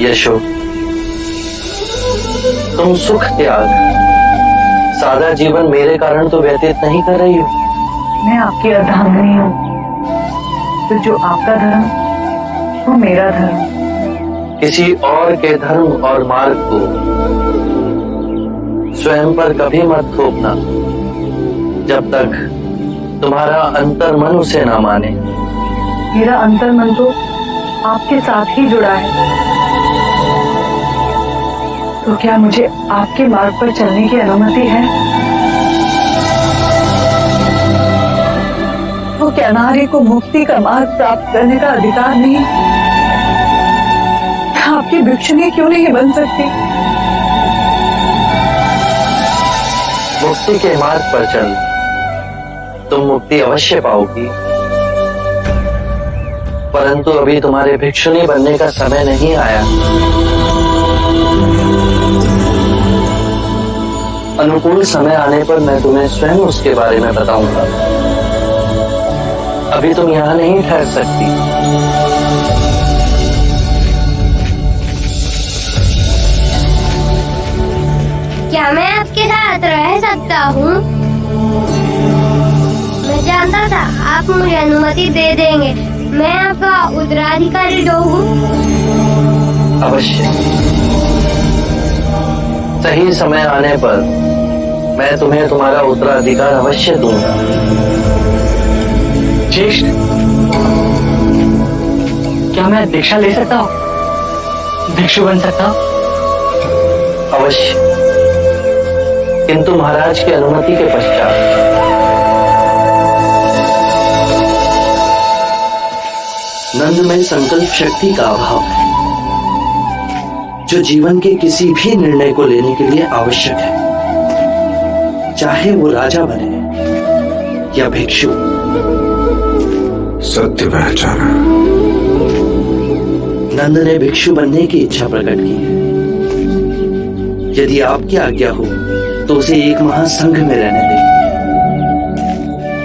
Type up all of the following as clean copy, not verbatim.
यशो, तुम सुख त्याग सादा जीवन मेरे कारण तो व्यतीत नहीं कर रही हो। मैं आपकी अर्धांगिनी हूँ, तो जो आपका धर्म वो मेरा धर्म। किसी और के धर्म और मार्ग को स्वयं पर कभी मत थोपना, जब तक तुम्हारा अंतर्मन उसे ना माने। मेरा अंतर्मन तो आपके साथ ही जुड़ा है, तो क्या मुझे आपके मार्ग पर चलने की अनुमति है? तो क्या नारी को मुक्ति का मार्ग प्राप्त करने का अधिकार नहीं? आपकी भिक्षुणी क्यों नहीं बन सकती? मुक्ति के मार्ग पर चल, तुम मुक्ति अवश्य पाओगी, परंतु अभी तुम्हारे भिक्षुणी बनने का समय नहीं आया। अनुकूल समय आने पर मैं तुम्हें स्वयं उसके बारे में बताऊंगा। अभी तुम यहां नहीं ठहर सकती। क्या मैं आपके साथ रह सकता हूँ? मैं जानता था आप मुझे अनुमति दे देंगे। मैं आपका उत्तराधिकारी जो हूँ। अवश्य, सही समय आने पर मैं तुम्हें तुम्हारा उत्तराधिकार अवश्य दूंगा। ज्येष्ठ, क्या मैं दीक्षा ले सकता हूँ? भिक्षु बन सकता हूँ? अवश्य, किंतु महाराज की अनुमति के पश्चात। नंद में संकल्प शक्ति का अभाव है, जो जीवन के किसी भी निर्णय को लेने के लिए आवश्यक है, चाहे वो राजा बने या भिक्षु। सत्य पहचाना। नंद ने भिक्षु बनने की इच्छा प्रकट की है। यदि आपकी आज्ञा हो तो उसे एक महासंघ में रहने दें।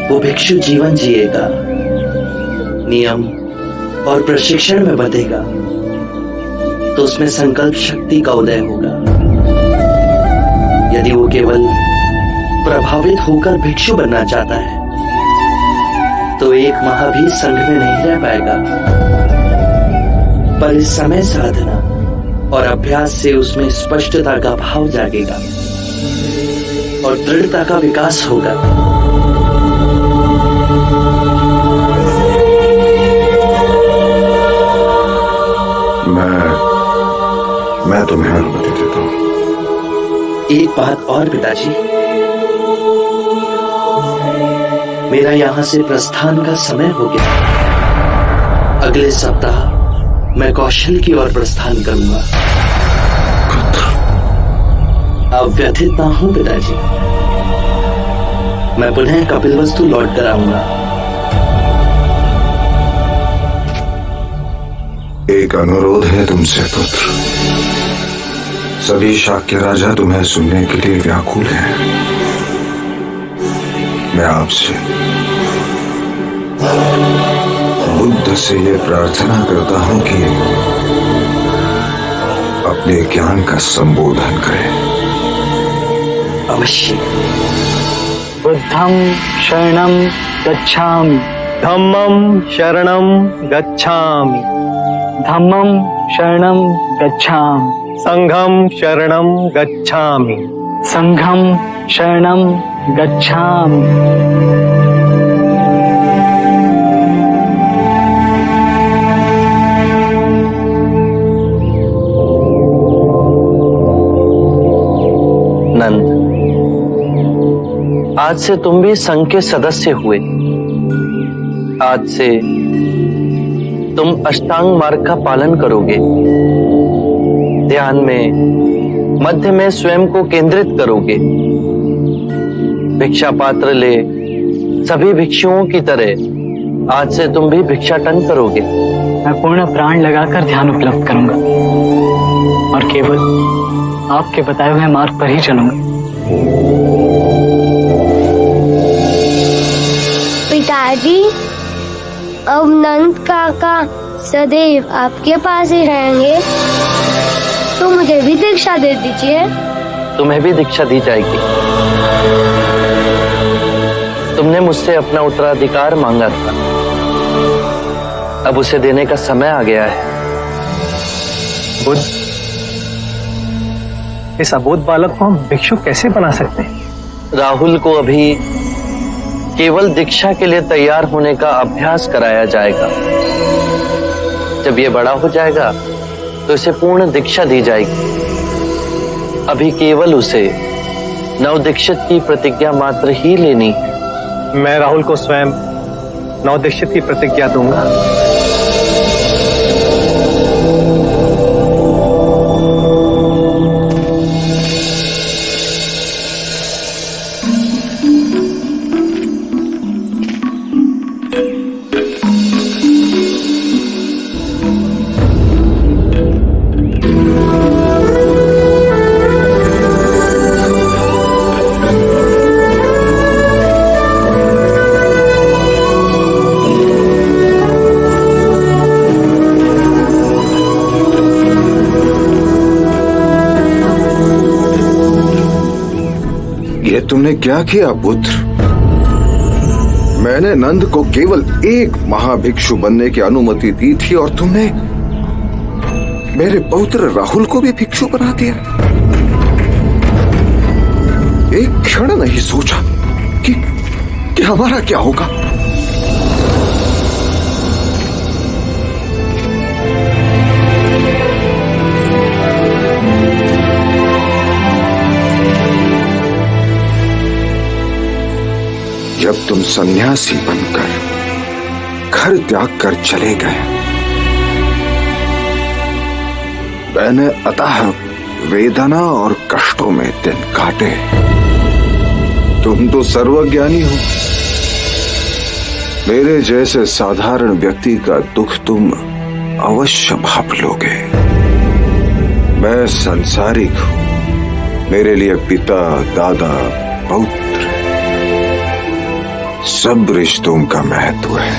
वो भिक्षु जीवन जिएगा, नियम और प्रशिक्षण में बंधेगा, तो उसमें संकल्प शक्ति का उदय होगा। यदि वो केवल प्रभावित होकर भिक्षु बनना चाहता है, तो एक माह भी संघ में नहीं रह पाएगा। पर इस समय साधना और अभ्यास से उसमें स्पष्टता का भाव जागेगा और दृढ़ता का विकास होगा। मैं तुम्हें अनुमति देता हूँ। एक बात और पिताजी, मेरा यहां से प्रस्थान का समय हो गया। अगले सप्ताह मैं कौशल की ओर प्रस्थान करूंगा। अब व्यथित ना हूं पिताजी, मैं पुनः कपिलवस्तु लौट कर आऊंगा। एक अनुरोध है तुमसे पुत्र। सभी शाक्य राजा तुम्हें सुनने के लिए व्याकुल हैं। मैं आपसे बुद्ध से ये प्रार्थना करता हूं कि अपने ज्ञान का संबोधन करें। अवश्य। बुद्धं शरणं गच्छामि, धम्मं शरणं गच्छामि, धम्मं शरणं गच्छामि, संघं शरणं गच्छामि, संघं शरणं गच्छामि। नंद, आज से तुम भी संघ के सदस्य हुए। आज से तुम अष्टांग मार्ग का पालन करोगे। ध्यान में मध्य में स्वयं को केंद्रित करोगे। भिक्षा पात्र ले सभी भिक्षुओं की तरह आज से तुम भी भिक्षाटन करोगे। मैं पूर्ण प्राण लगाकर ध्यान उपलब्ध करूंगा और केवल आपके बताए हुए मार्ग पर ही चलूंगा। पिताजी, अब नंद काका सदैव आपके पास ही रहेंगे। मुझे भी दीक्षा दे दीजिए। तुम्हें भी दीक्षा दी जाएगी। तुमने मुझसे अपना उत्तराधिकार मांगा था, अब उसे देने का समय आ गया है। बुद्ध, इस अबोध बालक को हम भिक्षु कैसे बना सकते हैं? राहुल को अभी केवल दीक्षा के लिए तैयार होने का अभ्यास कराया जाएगा। जब ये बड़ा हो जाएगा तो इसे पूर्ण दीक्षा दी जाएगी। अभी केवल उसे नवदीक्षित की प्रतिज्ञा मात्र ही लेनी है। मैं राहुल को स्वयं नवदीक्षित की प्रतिज्ञा दूंगा। तुमने क्या किया पुत्र? मैंने नंद को केवल एक महाभिक्षु बनने की अनुमति दी थी और तुमने मेरे पौत्र राहुल को भी भिक्षु बना दिया। एक क्षण नहीं सोचा कि हमारा क्या होगा। जब तुम सन्यासी बनकर घर त्याग कर चले गए, मैंने अतः वेदना और कष्टों में दिन काटे। तुम तो सर्वज्ञानी हो। मेरे जैसे साधारण व्यक्ति का दुख तुम अवश्य भाप लोगे। मैं सांसारिक हूं। मेरे लिए पिता, दादा, पौत्र सब रिश्तों का महत्व है।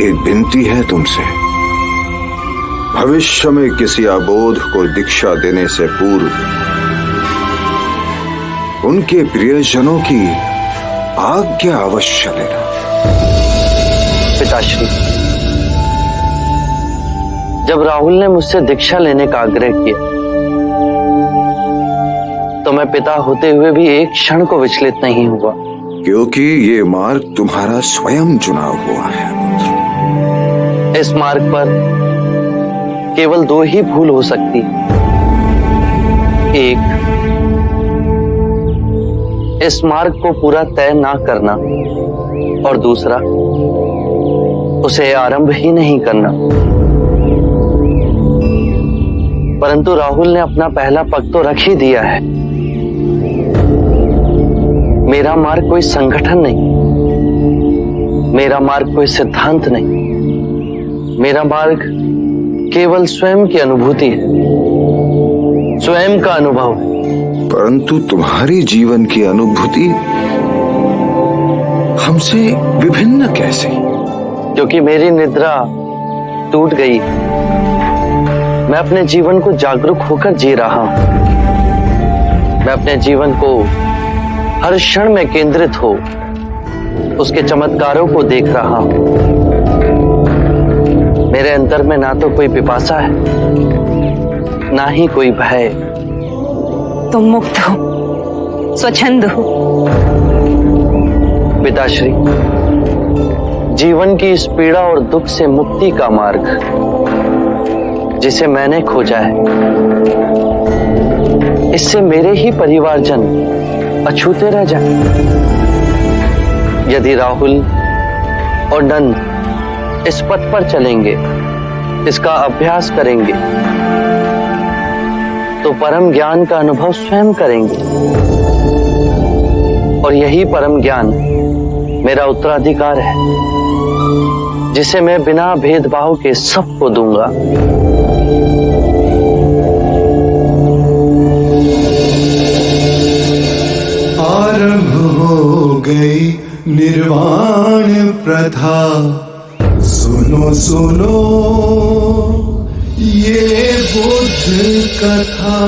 एक विनती है तुमसे, भविष्य में किसी अबोध को दीक्षा देने से पूर्व उनके प्रियजनों की आज्ञा अवश्य लेना। पिताश्री, जब राहुल ने मुझसे दीक्षा लेने का आग्रह किया तो मैं पिता होते हुए भी एक क्षण को विचलित नहीं हुआ। क्योंकि ये मार्ग तुम्हारा स्वयं चुना हुआ है। इस मार्ग पर केवल दो ही भूल हो सकती। एक, इस मार्ग को पूरा तय ना करना, और दूसरा, उसे आरंभ ही नहीं करना। परंतु राहुल ने अपना पहला पग तो रख ही दिया है। मेरा मार्ग कोई संगठन नहीं, मेरा मार्ग कोई सिद्धांत नहीं। मेरा मार्ग केवल स्वयं की अनुभूति है, स्वयं का अनुभव है। परंतु तुम्हारी जीवन की अनुभूति हमसे विभिन्न कैसे? क्योंकि मेरी निद्रा टूट गई। मैं अपने जीवन को जागरूक होकर जी रहा हूं। मैं अपने जीवन को हर क्षण में केंद्रित हो उसके चमत्कारों को देख रहा हूं। मेरे अंतर में ना तो कोई पिपासा है, ना ही कोई भय। तुम मुक्त हो, स्वच्छंद हो। पिताश्री, जीवन की इस पीड़ा और दुख से मुक्ति का मार्ग जिसे मैंने खोजा है, इससे मेरे ही परिवारजन अछूते रह जाए। यदि राहुल और नंद इस पथ पर चलेंगे, इसका अभ्यास करेंगे, तो परम ज्ञान का अनुभव स्वयं करेंगे। और यही परम ज्ञान मेरा उत्तराधिकार है, जिसे मैं बिना भेदभाव के सबको दूंगा। आरंभ हो गई निर्वाण प्रथा। सुनो सुनो ये बुद्ध कथा।